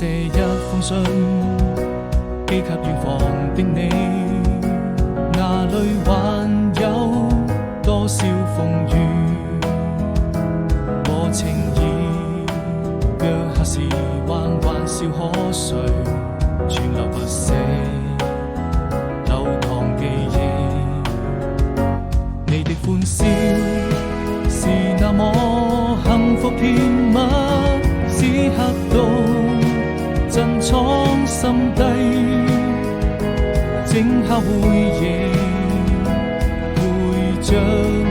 寫一封信，寄給遠方的你，哪裏還有多少風雨和情意？腳下時還玩笑可睡，存留不捨流淌記憶。你的歡笑是那麼幸福甜蜜，此刻都珍藏心底，靜下回憶，陪着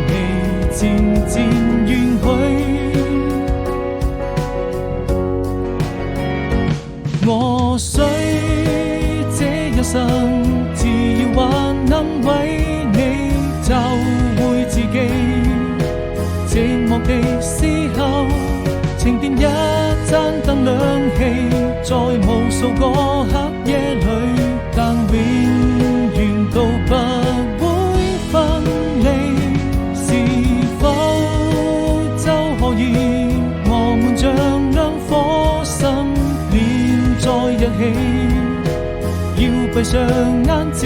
你漸漸遠去。我需這一生，只要還能為你找回自己。寂寞的時候，請點一盞燈亮起，在無數個黑夜裏，但永遠都不會分離。是否就可以我們像兩顆心連在一起？要閉上眼睛，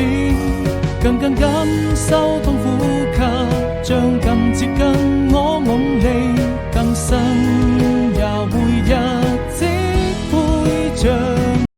更感受痛苦吸，將更接近我夢裏，更深也會一直陪着